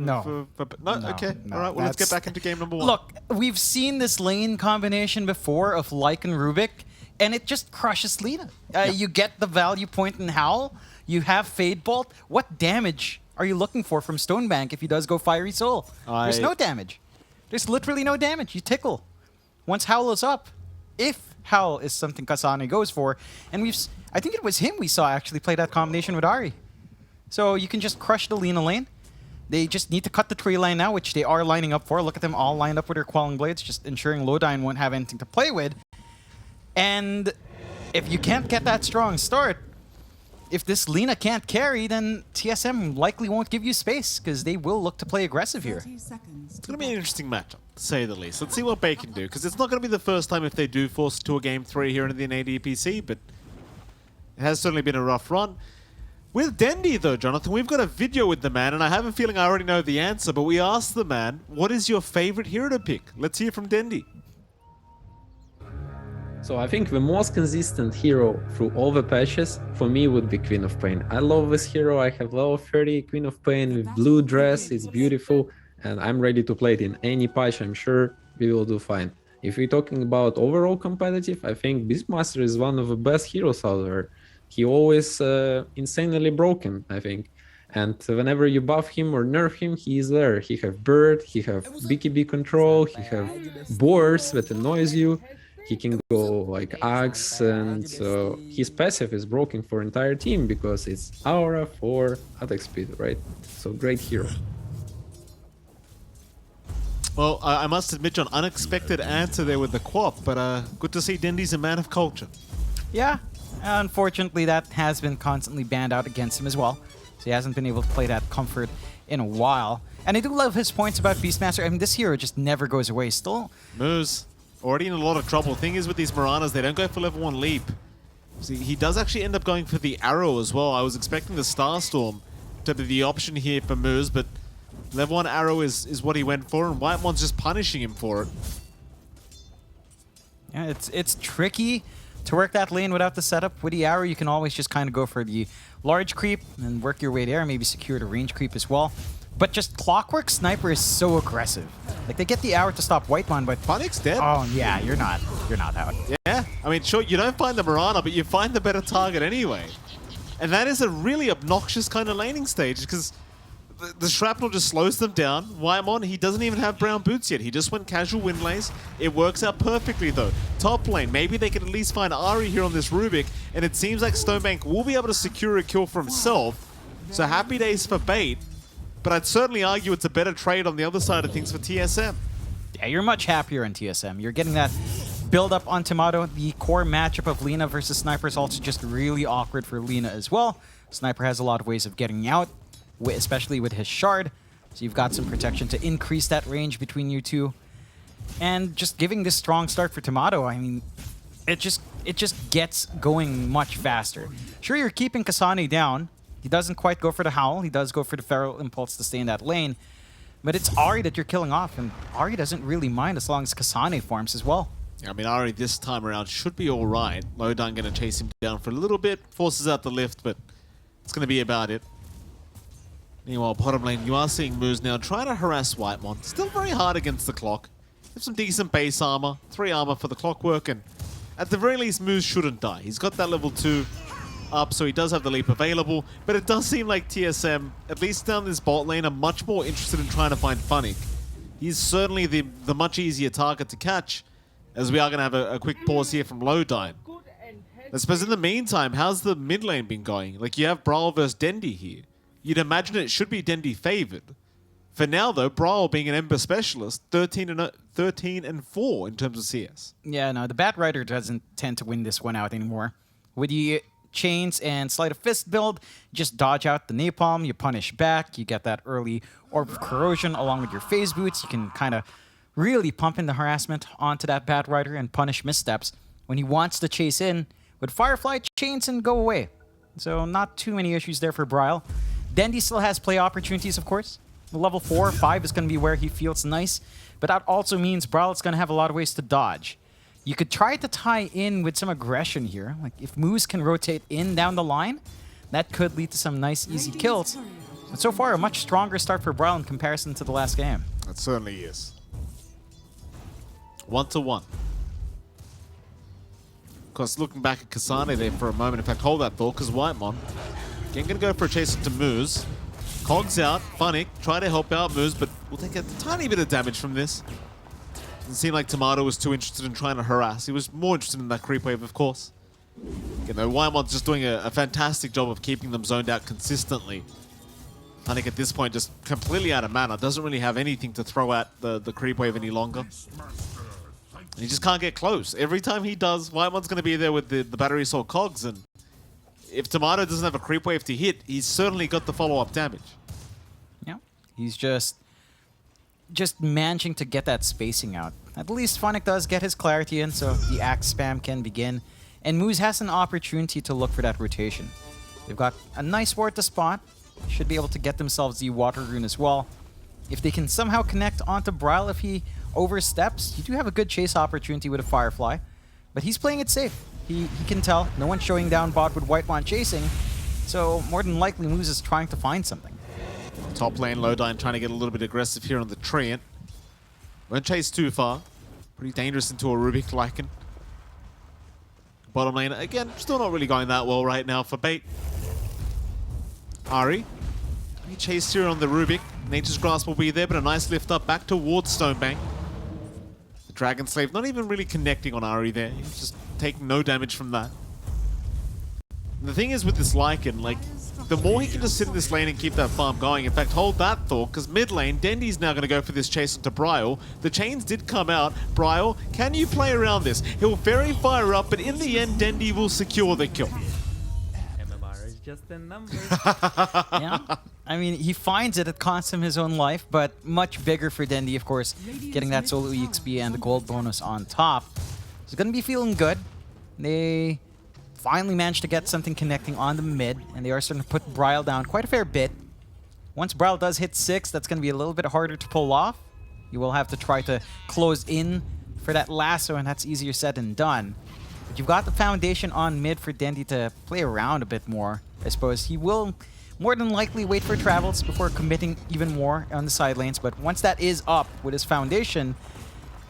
No. No? Okay. No. All right, well, let's get back into game number 1. Look, we've seen this lane combination before of Lycan Rubik, and it just crushes Lina. You get the value point in Howl, you have Fade Bolt. What damage are you looking for from Stonebank if he does go Fiery Soul? There's no damage. There's literally no damage. You tickle. Once Howl is up, if Howl is something Kasane goes for, and I think it was him we saw actually play that combination with Ahri. So you can just crush the Lina lane. They just need to cut the tree line now, which they are lining up for. Look at them all lined up with their Quelling Blades, just ensuring Lodine won't have anything to play with. And if you can't get that strong start, if this Lina can't carry, then TSM likely won't give you space, because they will look to play aggressive here. It's going to be an interesting matchup, to say the least. Let's see what Bay can do, because it's not going to be the first time if they do force to a game 3 here in the DPC, but it has certainly been a rough run. With Dendi, though, Jonathan, we've got a video with the man, and I have a feeling I already know the answer, but we asked the man, what is your favorite hero to pick? Let's hear from Dendi. So I think the most consistent hero through all the patches for me would be Queen of Pain. I love this hero. I have level 30 Queen of Pain with blue dress. It's beautiful, and I'm ready to play it in any patch. I'm sure we will do fine. If we're talking about overall competitive, I think Beastmaster is one of the best heroes out there. He always insanely broken, I think. And whenever you buff him or nerf him, he is there. He have bird, he have BKB control, he have boars that annoys you. He can go like Axe, and his passive is broken for entire team because it's aura for attack speed, right? So great hero. Well, I must admit, John, unexpected answer there with the Quap, but good to see Dendi's a man of culture. Yeah, unfortunately that has been constantly banned out against him as well. So he hasn't been able to play that comfort in a while. And I do love his points about Beastmaster. I mean, this hero just never goes away still. Moose, already in a lot of trouble. Thing is with these Miranas, they don't go for level 1 leap. See, he does actually end up going for the arrow as well. I was expecting the Starstorm to be the option here for Moose, but level 1 arrow is what he went for, and Whitemon's just punishing him for it. Yeah, it's tricky to work that lane without the setup. With the arrow, you can always just kind of go for the large creep and work your way there, maybe secure the range creep as well. But just Clockwork Sniper is so aggressive. Like, they get the arrow to stop Whitemon, but... Panic's dead. Oh, yeah, you're not out. Yeah, I mean, sure, you don't find the Mirana, but you find the better target anyway. And that is a really obnoxious kind of laning stage, because the Shrapnel just slows them down. Whitemon, he doesn't even have brown boots yet. He just went casual Windlays. It works out perfectly, though. Top lane, maybe they can at least find Ahri here on this Rubik, and it seems like Stonebank will be able to secure a kill for himself. So happy days for Bait, but I'd certainly argue it's a better trade on the other side of things for TSM. Yeah, you're much happier in TSM. You're getting that build up on Tomato. The core matchup of Lina versus Sniper is also just really awkward for Lina as well. Sniper has a lot of ways of getting out, especially with his shard. So you've got some protection to increase that range between you two. And just giving this strong start for Tomato, I mean, it just gets going much faster. Sure, you're keeping Kasane down. He doesn't quite go for the Howl. He does go for the Feral Impulse to stay in that lane. But it's Ahri that you're killing off, and Ahri doesn't really mind as long as Kasane farms as well. Yeah, I mean, Ahri this time around should be all right. Lowdown going to chase him down for a little bit, forces out the lift, but it's going to be about it. Meanwhile, bottom lane, you are seeing Moose now trying to harass Whitemon. Still very hard against the clock. Have some decent base armor, 3 armor for the clockwork, and at the very least, Moose shouldn't die. He's got that level 2 up, so he does have the leap available, but it does seem like TSM, at least down this bot lane, are much more interested in trying to find Funnick. He's certainly the much easier target to catch, as we are going to have a quick pause here from Lowdine. I suppose in the meantime, how's the mid lane been going? Like, you have Brawl versus Dendi here. You'd imagine it should be Dendi favored. For now, though, Brawl being an Ember specialist, 13 and 4 in terms of CS. Yeah, no, the Bat Rider doesn't tend to win this one out anymore. With the Chains and Sleight of Fist build, just dodge out the Napalm, you punish back, you get that early Orb of Corrosion along with your Phase Boots. You can kind of really pump in the harassment onto that Bat Rider and punish missteps. When he wants to chase in, with Firefly, Chains and go away. So not too many issues there for Braille. Dendi still has play opportunities, of course. Level 4 or 5 is going to be where he feels nice, but that also means Braille is going to have a lot of ways to dodge. You could try to tie in with some aggression here. Like, if Moose can rotate in down the line, that could lead to some nice, easy kills. But so far, a much stronger start for Brawl in comparison to the last game. It certainly is. 1-1. Of course, looking back at Kasane there for a moment, in fact, hold that thought, because Whitemon, again, going to go for a chase into Moose. Cogs out, Funnick, try to help out Moose, but we'll take a tiny bit of damage from this. Doesn't seem like Tomato was too interested in trying to harass. He was more interested in that creep wave, of course. You know, Whitemon's just doing a fantastic job of keeping them zoned out consistently. Funnick at this point just completely out of mana, doesn't really have anything to throw at the creep wave any longer. He just can't get close. Every time he does, Whitemon's going to be there with the battery assault cogs, and if Tomato doesn't have a creep wave to hit, he's certainly got the follow-up damage. Yeah, he's just managing to get that spacing out. At least Funnick does get his clarity in, so the axe spam can begin. And Moose has an opportunity to look for that rotation. They've got a nice ward to spot. Should be able to get themselves the water rune as well. If they can somehow connect onto Bryle, if he oversteps, you do have a good chase opportunity with a Firefly. But he's playing it safe. He can tell. No one's showing down bot with Whitemon chasing. So more than likely, Moose is trying to find something. Top lane, Lowdyne trying to get a little bit aggressive here on the Treant. Won't chase too far. Pretty dangerous into a Rubik Lycan. Bottom lane, again, still not really going that well right now for bait. Ari, he chased here on the Rubik. Nature's Grasp will be there, but a nice lift up back towards Stonebank. The Dragon Slave not even really connecting on Ari there. He's just taking no damage from that. And the thing is with this Lycan, like, the more he can just sit in this lane and keep that farm going. In fact, hold that thought, because mid lane, Dendi's now going to go for this chase into Bryle. The chains did come out. Bryle, can you play around this? He'll very fire up, but in the end, Dendi will secure the kill. MMR is just a number. Yeah, I mean, he finds it costs him his own life, but much bigger for Dendi, of course, getting that solo EXP and the gold bonus on top. He's going to be feeling good. They finally managed to get something connecting on the mid, and they are starting to put Bryle down quite a fair bit. Once Bryle does hit 6, that's going to be a little bit harder to pull off. You will have to try to close in for that lasso, and that's easier said than done. But you've got the foundation on mid for Dendi to play around a bit more. I suppose he will more than likely wait for travels before committing even more on the side lanes, but once that is up with his foundation,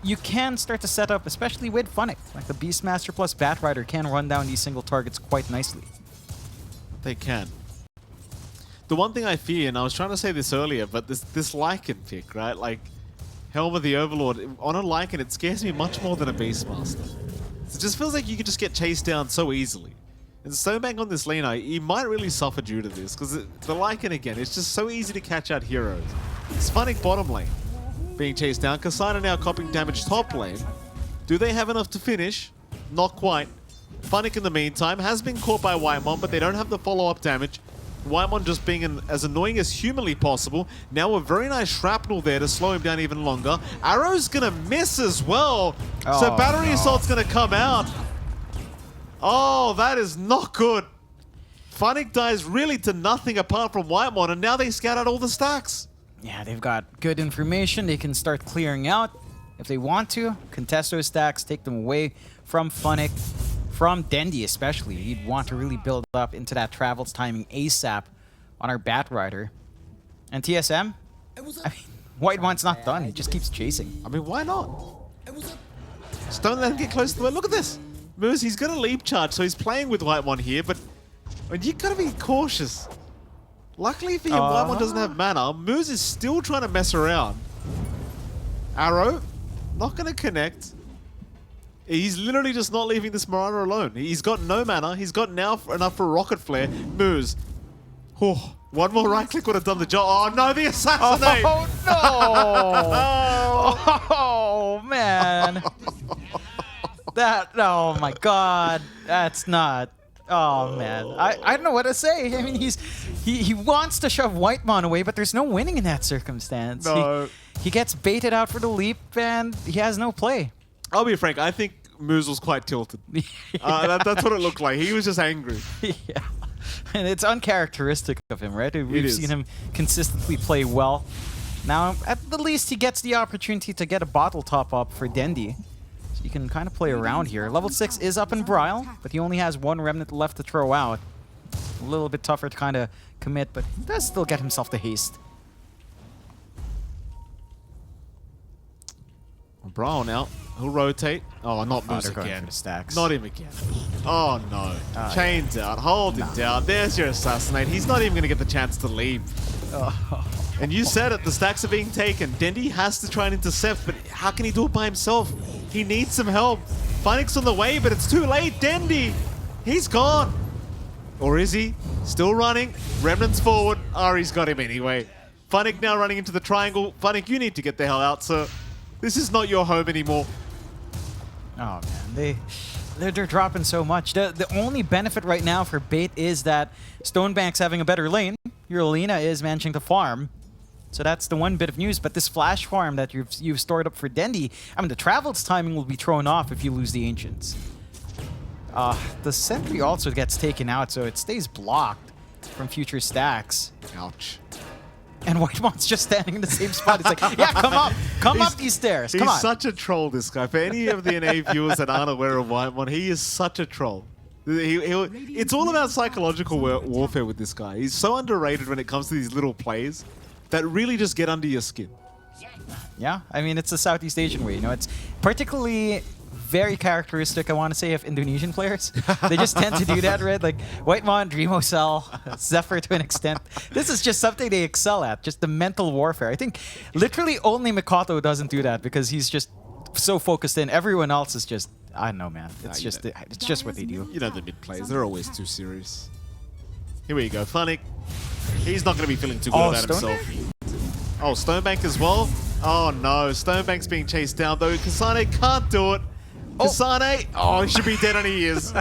you can start to set up, especially with Funnick. Like the Beastmaster plus Batrider can run down these single targets quite nicely. They can. The one thing I fear, and I was trying to say this earlier, but this Lycan pick, right? Like, Helm of the Overlord, on a Lycan, it scares me much more than a Beastmaster. It just feels like you could just get chased down so easily. And Stonebank on this lane, he might really suffer due to this, because the Lycan, again, it's just so easy to catch out heroes. It's Funnick bottom lane being chased down. Kasana now copying damage top lane. Do they have enough to finish? Not quite. Funnick in the meantime has been caught by Whitemon, but they don't have the follow-up damage. Whitemon just being as annoying as humanly possible. Now a very nice shrapnel there to slow him down even longer. Arrow's gonna miss as well. So battery assault's gonna come out. Oh, that is not good. Funnick dies really to nothing apart from Whitemon, and now they scout out all the stacks. Yeah, they've got good information. They can start clearing out if they want to. Contest those stacks, take them away from Funnick, from Dendi especially. You'd want to really build up into that travels timing ASAP on our Batrider. And TSM? I mean, Whitemon's not done. He just keeps chasing. I mean, why not? Just don't let him get close to the... Look at this. Moose, he's got a leap charge, so he's playing with Whitemon here, but you gotta be cautious. Luckily for him, Whitemon doesn't have mana. Moose is still trying to mess around. Arrow, not going to connect. He's literally just not leaving this Marauder alone. He's got no mana. He's got now enough for Rocket Flare. Moose. Oh, one more right click would have done the job. Oh no, the assassinate! Oh no! Oh man! Oh my god, that's not... Oh man, I don't know what to say. I mean, he wants to shove Whitemon away, but there's no winning in that circumstance. No. He gets baited out for the leap, and he has no play. I'll be frank, I think Moose was quite tilted. That's what it looked like. He was just angry. Yeah, and it's uncharacteristic of him, right? We've seen him consistently play well. Now, at the least, he gets the opportunity to get a bottle top up for Dendi. You can kind of play around here. Level 6 is up in Bryle, but he only has one remnant left to throw out. A little bit tougher to kind of commit, but he does still get himself the haste. Brawl now. He'll rotate. Oh, not Moose they're going again. for the stacks. Not him again. Oh, no. Chains out. Hold him down. There's your assassinate. He's not even going to get the chance to leave. And you said it. The stacks are being taken. Dendi has to try and intercept, but how can he do it by himself? He needs some help. Phoenix on the way, but it's too late. Dendi, he's gone. Or is he? Still running. Remnants forward. Ari's got him anyway. Funnick now running into the triangle. Funnick, you need to get the hell out, sir. This is not your home anymore. Oh man, they're dropping so much. The only benefit right now for Bait is that Stonebank's having a better lane. Your Alina is managing to farm. So that's the one bit of news. But this flash farm that you've stored up for Dendi, I mean, the Travel's timing will be thrown off if you lose the Ancients. The Sentry also gets taken out, so it stays blocked from future stacks. Ouch. And Whitemon's just standing in the same spot. It's like, yeah, come up these stairs. Come on. He's such a troll, this guy. For any of the NA viewers that aren't aware of Whitemon, he is such a troll. It's all about psychological warfare with this guy. He's so underrated when it comes to these little plays that really just get under your skin. Yeah, I mean, it's a Southeast Asian way. You know, it's particularly very characteristic, I want to say, of Indonesian players. They just tend to do that, right? Like Whitemon, Dreamocell, Zephyr to an extent. This is just something they excel at, just the mental warfare. I think literally only Mikoto doesn't do that because he's just so focused in. Everyone else is just, I don't know, man. It's just what they do. You know the mid plays, they're always too serious. Here we go, Funnick. He's not going to be feeling too good about himself. Oh, Stonebank as well? Oh no, Stonebank's being chased down though. Kasane can't do it. Kasane, oh, he should be dead and he is.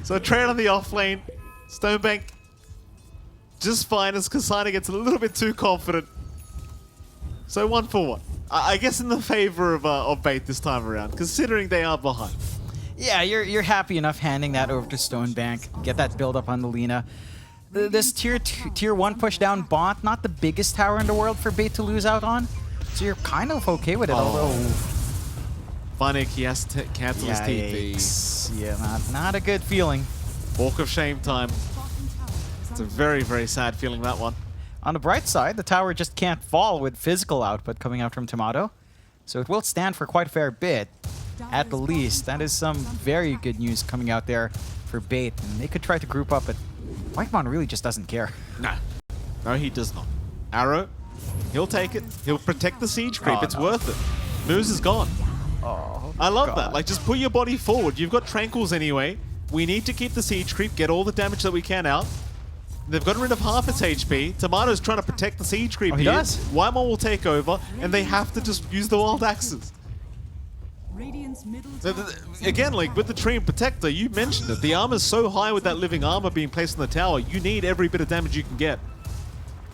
So trade on the off lane. Stonebank just fine as Kasane gets a little bit too confident. So 1 for 1. I guess in the favor of Bait this time around, considering they are behind. Yeah, you're happy enough handing that over to Stonebank. Get that build up on the Lina. This tier 1 push down bot, not the biggest tower in the world for Bait to lose out on. So you're kind of okay with it, although... Funnick, he has to cancel his TP. Yeah, not a good feeling. Walk of shame time. It's a very, very sad feeling, that one. On the bright side, the tower just can't fall with physical output coming out from Tomato. So it will stand for quite a fair bit, at the least. That is some very good news coming out there for Bait. And they could try to group up, but Whitemon really just doesn't care. No, he does not. Arrow, he'll take it. He'll protect the siege creep. It's worth it. Moose is gone. Oh, I love that. Like, just put your body forward. You've got Tranquils anyway. We need to keep the siege creep, get all the damage that we can out. They've gotten rid of half its HP. Tomato's trying to protect the siege creep here. Does. Whitemon will take over, and they have to just use the wild axes. Again, like with the Treant Protector, you mentioned it. The armor's so high with that living armor being placed on the tower, you need every bit of damage you can get.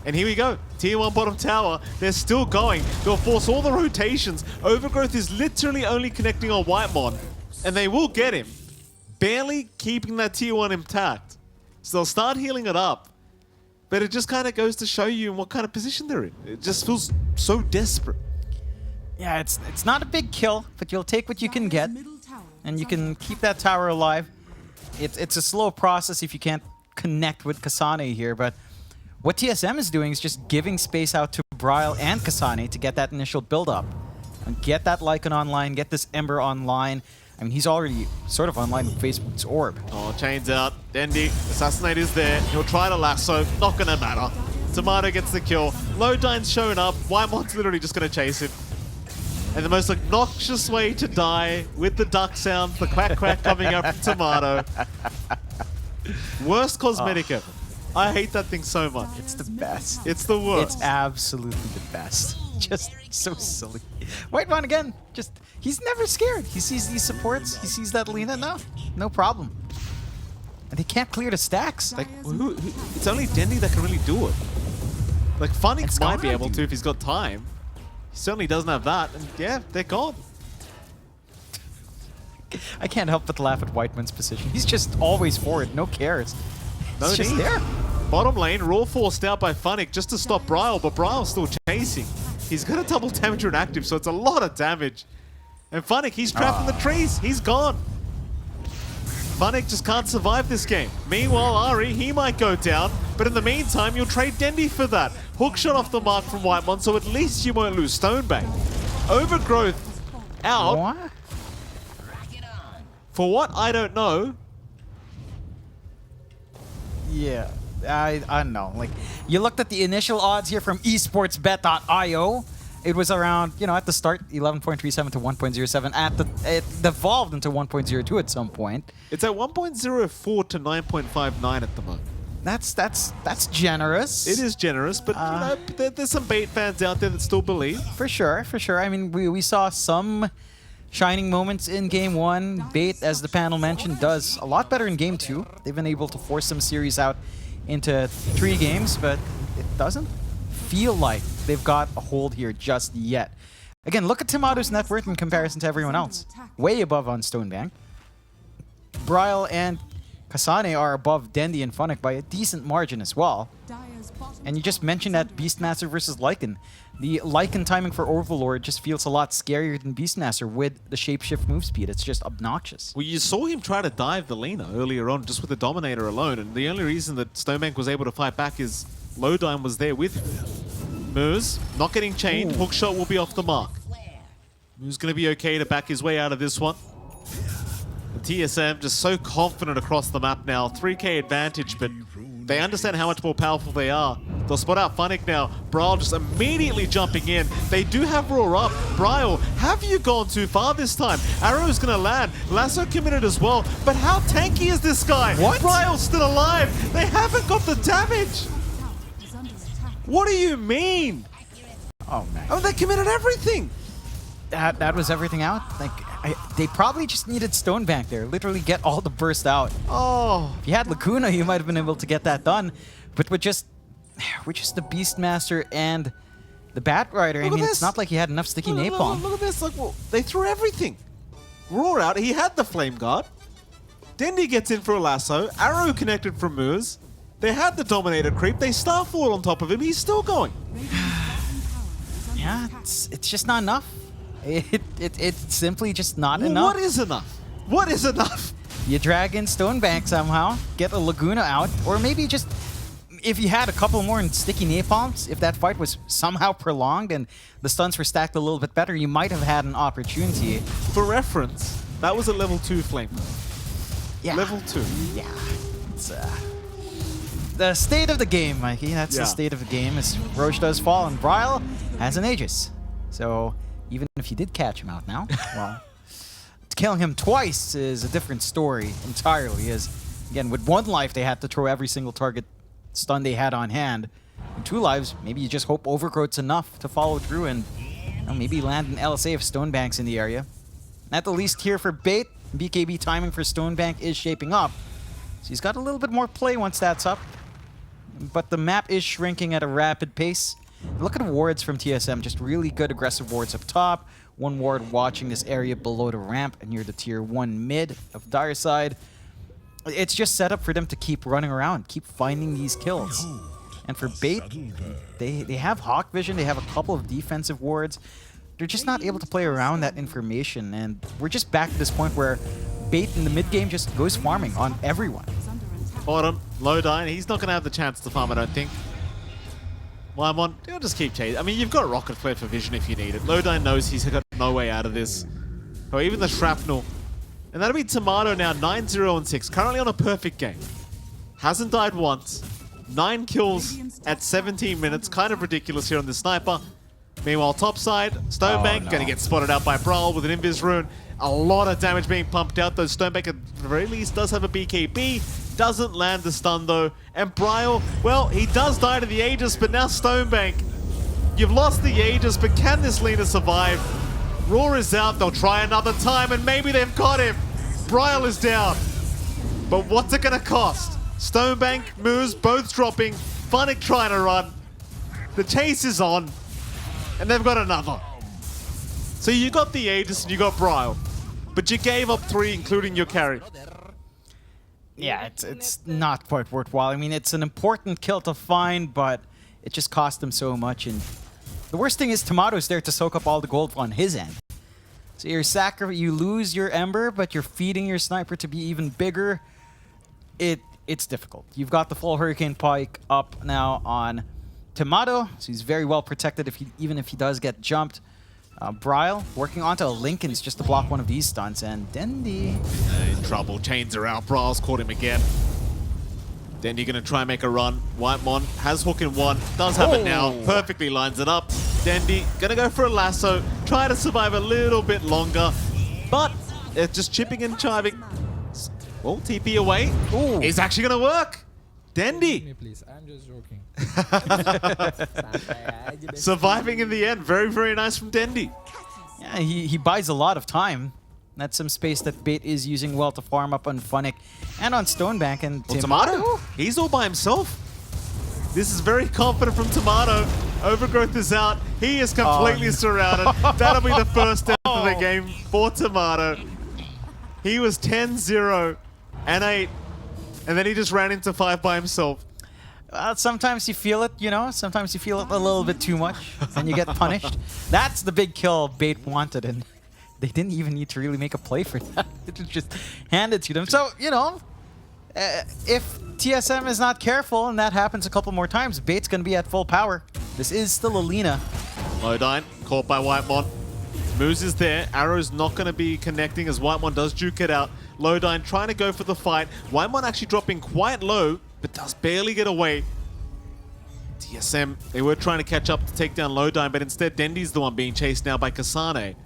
And here we go. Tier 1 bottom tower. They're still going. They'll force all the rotations. Overgrowth is literally only connecting on Whitemon. And they will get him. Barely keeping that tier 1 intact. So they'll start healing it up. But it just kind of goes to show you in what kind of position they're in. It just feels so desperate. Yeah, it's not a big kill, but you'll take what you can get. And you can keep that tower alive. It's a slow process if you can't connect with Kasane here, but what TSM is doing is just giving space out to Bryle and Kasane to get that initial build-up. And get that Lycan online, get this Ember online. I mean, he's already sort of online with Facebook's Orb. Oh, chains out. Dendi, Assassinate is there. He'll try to lasso. Not gonna matter. Tomato gets the kill. Lowdine's shown up. Whitemon's literally just gonna chase him. And the most obnoxious way to die with the duck sound, the quack quack coming up from Tomato. Worst cosmetic ever. I hate that thing so much. It's the best. It's the worst. It's absolutely the best. Just so silly. Whitemon again, just, he's never scared. He sees these supports, he sees that Lina, no problem. And they can't clear the stacks. Like, it's only Dendi that can really do it. Like, Funnick might be able to if he's got time. He certainly doesn't have that, and yeah, they're gone. I can't help but laugh at Whiteman's position. He's just always forward, no cares. No He's just need. there. Bottom lane, raw forced out by Funnick just to stop Bryle, but Bryle's still chasing. He's got a double damage on active, so it's a lot of damage. And Funnick, he's trapped in the trees. He's gone. Funnick just can't survive this game. Meanwhile, Ari, he might go down, but in the meantime, you'll trade Dendi for that. Hookshot off the mark from Whitemon, so at least you won't lose Stonebank. Overgrowth out. What? For what? I don't know. Yeah, I don't know. Like, you looked at the initial odds here from esportsbet.io. It was around, you know, at the start, 11.37 to 1.07. It devolved into 1.02 at some point. It's at 1.04 to 9.59 at the moment. That's generous. It is generous, but you know, there's some bait fans out there that still believe. For sure, for sure. I mean, we saw some shining moments in Game 1. Bait, as the panel mentioned, does a lot better in Game 2. They've been able to force some series out into 3 games, but it doesn't feel like they've got a hold here just yet. Again, look at Timato's net worth in comparison to everyone else. Way above on Stonebank. Bryle and Kasane are above Dendi and Funnick by a decent margin as well. And you just mentioned that Beastmaster versus Lycan. The Lycan timing for Overlord just feels a lot scarier than Beastmaster with the shapeshift move speed. It's just obnoxious. Well, you saw him try to dive the Lina earlier on just with the Dominator alone, and the only reason that Stonebank was able to fight back is Lowdime was there with him. Moose not getting chained. Hookshot will be off the mark. Moose going to be okay to back his way out of this one. The TSM just so confident across the map now. 3k advantage, but they understand how much more powerful they are. They'll spot out Funnick now. Bryle just immediately jumping in. They do have Roar up. Bryle, have you gone too far this time? Arrow's gonna land. Lasso committed as well. But how tanky is this guy? What? Bryle's still alive. They haven't got the damage. What do you mean? Oh, man. Oh, they committed everything. That was everything out. Like, they probably just needed Stonebank there. Literally get all the burst out. Oh. If you had Lacuna, you might have been able to get that done. But with just the Beastmaster and the Batrider, I mean, it's not like he had enough sticky napalm. Look at this. Like, well, they threw everything. Roar out. He had the Flame Guard. Dendi gets in for a lasso. Arrow connected from Moose. They had the Dominator creep. They Starfall on top of him. He's still going. Yeah, it's just not enough. It's simply just not Well, enough. what is enough? What is enough? You drag in Stonebank somehow, get a Laguna out, or maybe just, if you had a couple more sticky napalms, if that fight was somehow prolonged and the stuns were stacked a little bit better, you might have had an opportunity. For reference, that was a level 2 flame. Yeah. Level 2. Yeah. It's the state of the game, Mikey. That's the state of the game as Roche does fall and Bryle has an Aegis. So even if you did catch him out now, well, killing him twice is a different story entirely. As again, with 1 life, they had to throw every single target stun they had on hand. In 2 lives, maybe you just hope Overgrowth's enough to follow through and maybe land an LSA if Stonebank's in the area. At the least here for Bait, BKB timing for Stonebank is shaping up. So he's got a little bit more play once that's up. But the map is shrinking at a rapid pace. Look at wards from TSM, just really good aggressive wards up top. 1 ward watching this area below the ramp and near the tier 1 mid of Dire side. It's just set up for them to keep running around, keep finding these kills. And for Bait, they have Hawk Vision, they have a couple of defensive wards. They're just not able to play around that information, and we're just back to this point where Bait in the mid game just goes farming on everyone. Bottom, Lowdine, he's not going to have the chance to farm, I don't think. Whitemon, he'll just keep chasing. I mean, you've got Rocket Flare for vision if you need it. Lowdine knows he's got no way out of this. Or even the Shrapnel. And that'll be Tomato now, 9-0-6. Currently on a perfect game. Hasn't died once. 9 kills at 17 minutes. Kind of ridiculous here on the Sniper. Meanwhile, topside, Stonebank going to get spotted out by Brawl with an Invis Rune. A lot of damage being pumped out, though Stonebank at the very least does have a BKB. Doesn't land the stun, though. And Bryle, well, he does die to the Aegis, but now Stonebank, you've lost the Aegis, but can this Lina survive? Roar is out, they'll try another time, and maybe they've got him. Bryle is down. But what's it going to cost? Stonebank, Moose, both dropping. Funnick trying to run. The chase is on. And they've got another. So you got the Aegis and you got Bryle. But you gave up 3, including your carry. Yeah, it's not quite worthwhile. I mean, it's an important kill to find, but it just cost him so much. And the worst thing is Tomato's there to soak up all the gold on his end. So you lose your Ember, but you're feeding your sniper to be even bigger. It's difficult. You've got the full Hurricane Pike up now on Tomato, so he's very well protected even if he does get jumped. Bryle working onto a Lincoln's just to block one of these stunts, and Dendi In trouble. Chains are out. Bryle's caught him again. Dendi gonna try and make a run. Whitemon has hook in one. Does have it now. Perfectly lines it up. Dendi gonna go for a lasso. Try to survive a little bit longer. But it's just chipping and chiving. Well, TP away. Ooh. It's actually gonna work. Dendi Me, please. I'm just joking. surviving in the end. Very, very nice from Dendi. Yeah, he buys a lot of time. That's some space that Bait is using well to farm up on Funnick and on Stonebank. And Well, Tomato, he's all by himself. This is very confident from Tomato. Overgrowth is out. He is completely surrounded. That'll be the first death of the game for Tomato. He was 10-0 and 8, and then he just ran into 5 by himself. Sometimes you feel it, you know? Sometimes you feel it a little bit too much, and you get punished. That's the big kill Bait wanted, and they didn't even need to really make a play for that. It was just handed to them. So, you know, if TSM is not careful, and that happens a couple more times, Bait's going to be at full power. This is still Alina. Lodine caught by Whitemon. Moose is there. Arrow's not going to be connecting as Whitemon does juke it out. Lodine trying to go for the fight. Whitemon actually dropping quite low, but does barely get away. TSM, they were trying to catch up to take down Lodine, but instead Dendi's the one being chased now by Kasane.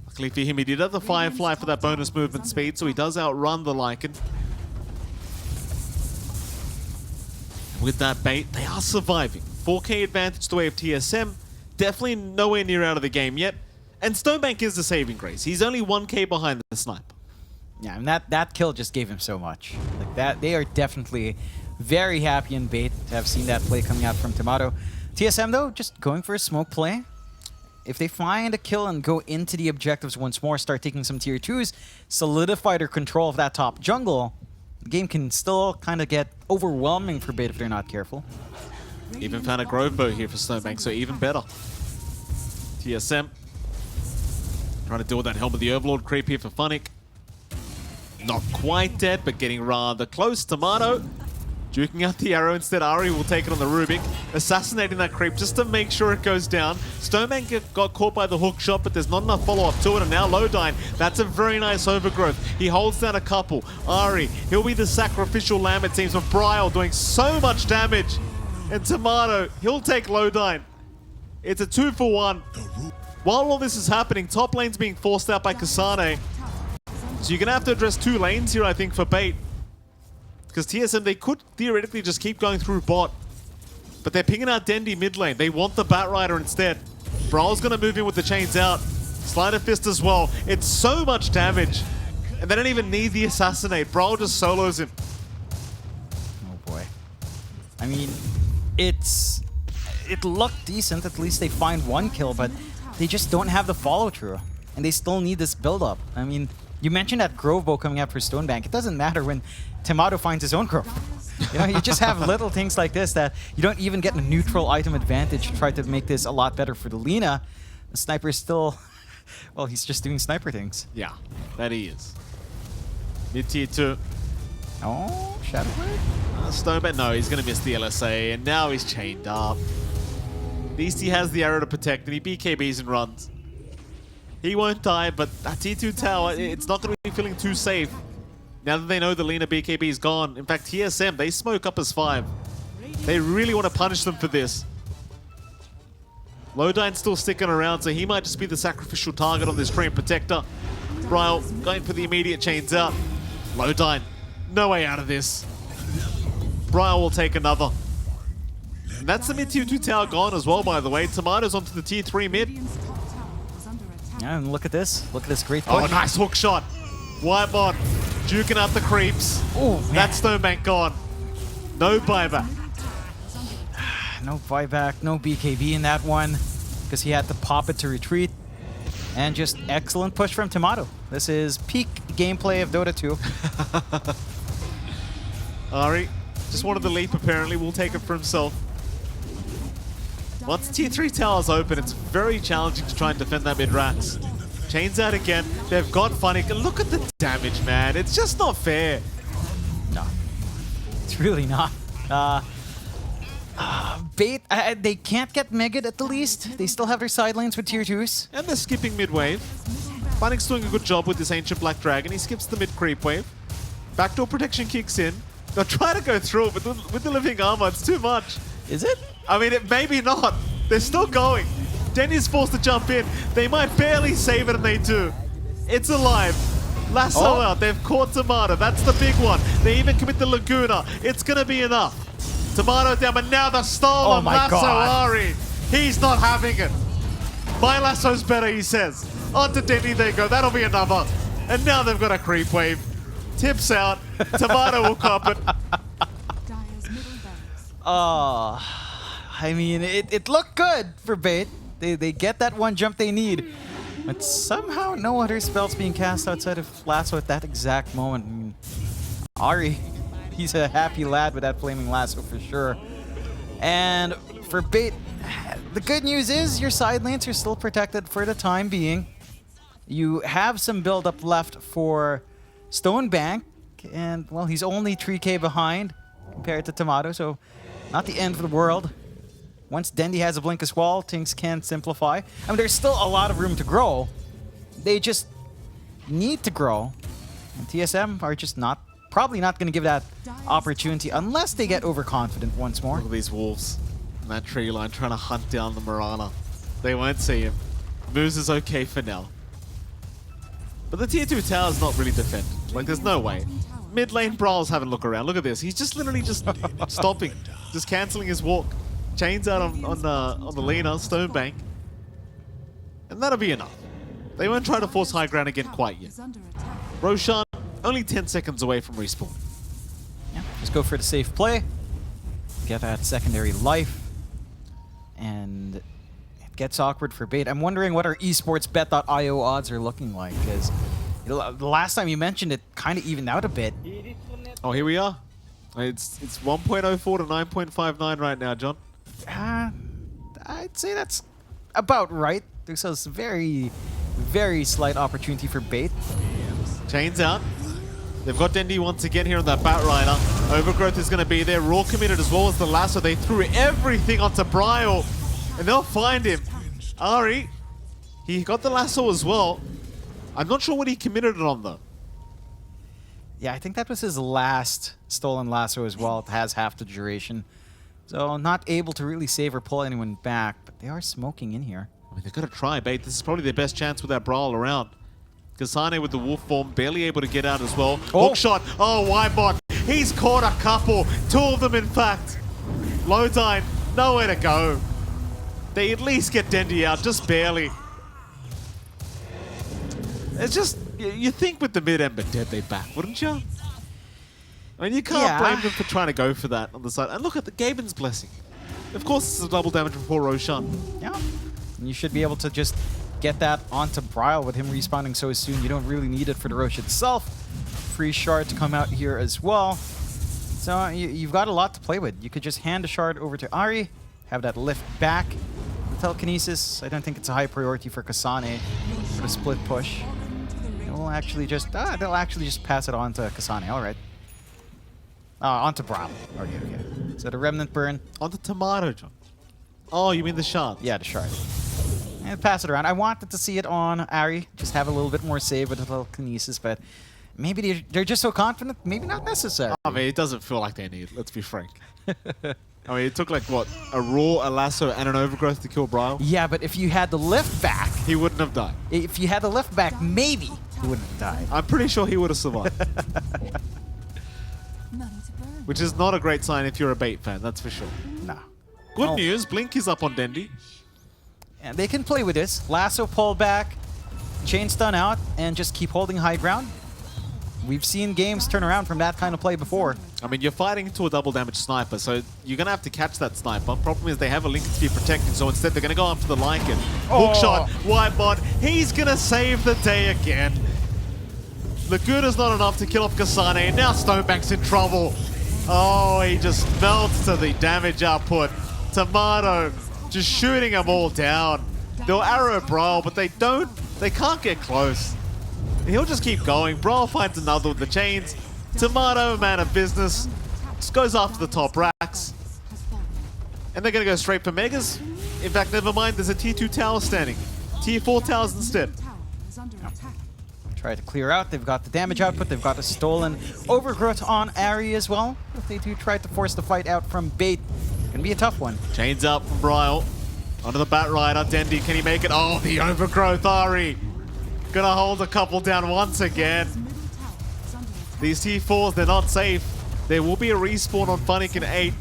Luckily for him, he did have the Firefly for that bonus movement speed, so he does outrun the Lycan. With that Bait, they are surviving. 4K advantage the way of TSM. Definitely nowhere near out of the game yet. And Stonebank is the saving grace. He's only 1K behind the sniper. Yeah, and that kill just gave him so much. Like that, they are definitely very happy in Bait to have seen that play coming out from Tomato. TSM though, just going for a smoke play. If they find a kill and go into the objectives once more, start taking some tier 2s, solidify their control of that top jungle, the game can still kind of get overwhelming for Bait if they're not careful. Even found a Grove Bow here for Stonebank, so even better. TSM trying to deal with that Helm of the Overlord creep here for Funnick. Not quite dead, but getting rather close. Tomato juking out the arrow. Instead, Ari will take it on the Rubik, assassinating that creep just to make sure it goes down. Stonebank got caught by the hook shot, but there's not enough follow-up to it, and now Lodine, that's a very nice overgrowth. He holds down a couple. Ari, he'll be the sacrificial lamb, it seems, of Bryle doing so much damage. And Tomato, he'll take Lodine. It's a 2-for-1. While all this is happening, top lane's being forced out by Kasane. So you're going to have to address 2 lanes here, I think, for Bait. Because TSM, they could theoretically just keep going through bot. But they're pinging out Dendi mid lane. They want the Batrider instead. Brawl's going to move in with the chains out. Slider Fist as well. It's so much damage. And they don't even need the Assassinate. Brawl just solos him. Oh boy. I mean, it looked decent. At least they find 1 kill, but they just don't have the follow-through. And they still need this build-up. I mean, you mentioned that Grove Bow coming out for Stonebank. It doesn't matter when Tomato finds his own Grove Bow. You know, you just have little things like this that you don't even get a neutral item advantage to try to make this a lot better for the Lina. The sniper is still, well, he's just doing sniper things. Yeah, that he is. Mid tier 2. Oh, Shadow Blade? Stonebank, no, he's going to miss the LSA, and now he's chained up. At least he has the arrow to protect, and he BKBs and runs. He won't die, but that T2 tower, it's not going to be feeling too safe. Now that they know the Lina BKB is gone. In fact, TSM, they smoke up as 5. They really want to punish them for this. Lodine's still sticking around, so he might just be the sacrificial target on this Train Protector. Bryle going for the immediate chains out. Lodine, no way out of this. Bryle will take another. And that's the mid tier 2 tower gone as well, by the way. Tomato's onto the tier 3 mid. Yeah, and look at this. Look at this great Oh, push. nice hook shot. Whitemon juking out the creeps. Oh, man. That's Stonebank gone. No buyback. No buyback, no BKB in that one, because he had to pop it to retreat. And just excellent push from Tomato. This is peak gameplay of Dota 2. Ari just wanted the leap, apparently. Will take it for himself. Once tier 3 towers open, it's very challenging to try and defend that mid-rats. Chains out again. They've got Funny. Look at the damage, man. It's just not fair. No, it's really not. Bait, they can't get Megad at the least. They still have their side lanes with tier 2s. And they're skipping mid wave. Funny's doing a good job with this Ancient Black Dragon. He skips the mid creep wave. Backdoor protection kicks in. They'll try to go through it, but with the living armor, it's too much. Is it? I mean, it maybe not. They're still going. Denny's forced to jump in. They might barely save it, and they do. It's alive. Lasso out. They've caught Tomato. That's the big one. They even commit the Laguna. It's going to be enough. Tomato down, but now the stolen lasso Ari. He's not having it. My lasso's better, he says. On to Dendi they go. That'll be another. And now they've got a creep wave. Tips out. Tomato will cop it. I mean, it looked good for Bait. They get that one jump they need. But somehow no other spells being cast outside of Lasso at that exact moment. I mean, Ari, he's a happy lad with that Flaming Lasso for sure. And for Bait, the good news is your side lanes are still protected for the time being. You have some build-up left for Stonebank, and well, he's only 3k behind compared to Tomato, so not the end of the world. Once Dendi has a Blink as well, things can simplify. I mean, there's still a lot of room to grow. They just need to grow. And TSM are just probably not going to give that opportunity unless they get overconfident once more. Look at these wolves in that tree line trying to hunt down the Mirana. They won't see him. Moose is okay for now. But the tier 2 tower is not really defended. Like, there's no way. Mid lane Brawls having a look around. Look at this. He's just literally just stopping. Just cancelling his walk. Chains out on the Lena, Stonebank. And that'll be enough. They won't try to force high ground again quite yet. Roshan, only 10 seconds away from respawn. Yeah, just go for the safe play. Get that secondary life. And it gets awkward for Bait. I'm wondering what our esportsbet.io odds are looking like, because the last time you mentioned it kind of evened out a bit. Oh, here we are. It's 1.04 to 9.59 right now, John. I'd say that's about right. There's a very, very slight opportunity for Bait. Chains out. They've got Dendi once again here on that Batrider. Overgrowth is going to be there. Raw committed as well as the lasso. They threw everything onto Brile, and they'll find him. Ari, he got the lasso as well. I'm not sure what he committed it on, though. Yeah, I think that was his last stolen lasso as well. It has half the duration. So not able to really save or pull anyone back, but they are smoking in here. I mean, they've got to try, Bait. This is probably their best chance with that Brawl around. Kasane with the wolf form, barely able to get out as well. Hook shot. Oh, Wybot. He's caught a couple. 2 of them, in fact. Lodine, nowhere to go. They at least get Dendi out, just barely. It's just, you think with the mid-ember dead, they back, wouldn't you? I mean, you can't blame them for trying to go for that on the side. And look at the Gaben's Blessing. Of course, it's a double damage before Roshan. Yeah. And you should be able to just get that onto Brile with him respawning so soon. You don't really need it for the Rosh itself. Free shard to come out here as well. So you've got a lot to play with. You could just hand a shard over to Ari, have that lift back. The telekinesis, I don't think it's a high priority for Kasane for the split push. They'll actually just pass it on to Kasane. All right. Onto Brile. Okay. So the Remnant Burn. Onto Tomato, John. Oh, you mean the shard? Yeah, the shard. And pass it around. I wanted to see it on Ari. Just have a little bit more save with the telekinesis, but maybe they're just so confident. Maybe not necessary. I mean, it doesn't feel like they need it, let's be frank. I mean, it took like, what, a Raw, a Lasso, and an Overgrowth to kill Brile? Yeah, but if you had the lift back... He wouldn't have died. If you had the lift back, maybe he wouldn't have died. I'm pretty sure he would have survived. Which is not a great sign if you're a Bait fan, that's for sure. No. Good news, Blink is up on Dendi. And they can play with this. Lasso pull back, chain stun out, and just keep holding high ground. We've seen games turn around from that kind of play before. I mean, you're fighting into a double damage sniper, so you're going to have to catch that sniper. Problem is they have a Link to be protected, so instead they're going to go after the Lycan. Hook shot, Wybot, he's going to save the day again. Laguna's not enough to kill off Kasane, and now Stonebank's in trouble. Oh, he just melts to the damage output. Tomato just shooting them all down. They'll arrow Brawl, but they don't They can't get close. He'll just keep going. Brawl finds another with the chains. Tomato, man of business, just goes after the top racks. And they're going to go straight for Megas. In fact, never mind, there's a T2 tower standing. Tier 4 towers instead. Try to clear out. They've got the damage output. They've got a stolen overgrowth on Ari as well. If they do try to force the fight out from Bait, gonna be a tough one. Chains up from Bryle. Onto the Bat Rider. Dendi, can he make it? Oh, the overgrowth, Ari. Gonna hold a couple down once again. These T4s, they're not safe. There will be a respawn on Funnick in 8.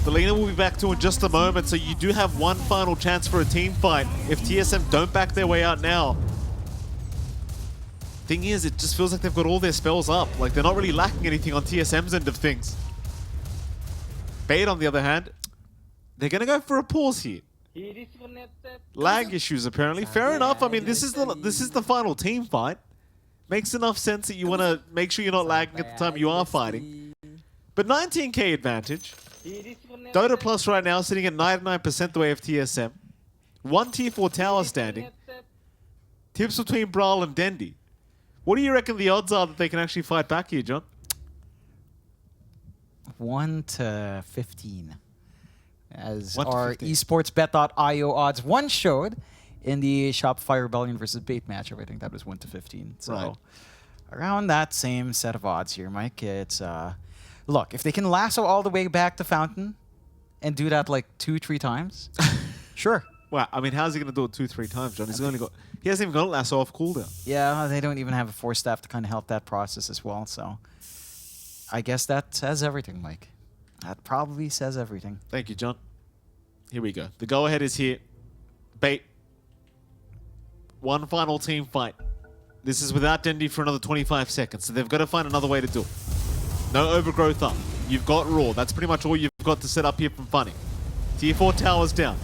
The Lena will be back to in just a moment, so you do have one final chance for a team fight if TSM don't back their way out now. Thing is, it just feels like they've got all their spells up. Like, they're not really lacking anything on TSM's end of things. Bait, on the other hand, they're gonna go for a pause here. Lag issues, apparently. Fair enough. I mean, this is the final team fight. Makes enough sense that you want to make sure you're not lagging at the time you are fighting. But 19k advantage. Dota Plus right now sitting at 99% the way of TSM. One tier 4 tower standing. Tips between Brawl and Dendi. What do you reckon the odds are that they can actually fight back here, John? 1 to 15. As 1 to our 15. esportsbet.io odds one showed in the Shopify Rebellion versus Bait matchup. I think that was 1 to 15. So Right. around that same set of odds here, Mike. It's look, if they can lasso all the way back to Fountain and do that like 2-3 times, sure. Well, I mean, how's he going to do it 2-3 times, John? He hasn't even got a lasso off cooldown. Yeah, they don't even have a force staff to kind of help that process as well. So I guess that says everything, Mike. That probably says everything. Thank you, John. Here we go. The go-ahead is here. Bait. One final team fight. This is without Dendi for another 25 seconds, so they've got to find another way to do it. No overgrowth up. You've got Raw. That's pretty much all you've got to set up here from Funny. Tier 4 towers down.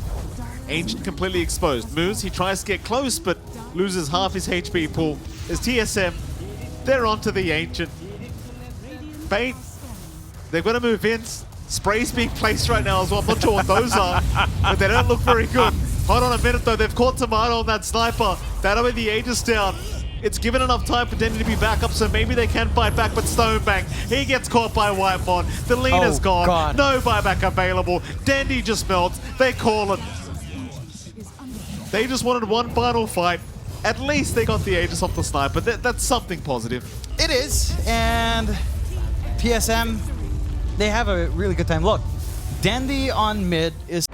Ancient completely exposed. Moves, he tries to get close, but loses half his HP pool. As TSM, they're onto the Ancient. Bait, they've got to move in. Sprays being placed right now as well. I'm not sure what those are, but they don't look very good. Hold on a minute though, they've caught Tomato on that sniper. That'll be the Aegis down. It's given enough time for Dendi to be back up, so maybe they can fight back, but Stonebank, he gets caught by Whitemon. The Lena's gone. God. No buyback available. Dendi just melts. They call it. They just wanted one final fight. At least they got the Aegis off the sniper. That's something positive. It is, and TSM, they have a really good time. Look, Dendi on mid is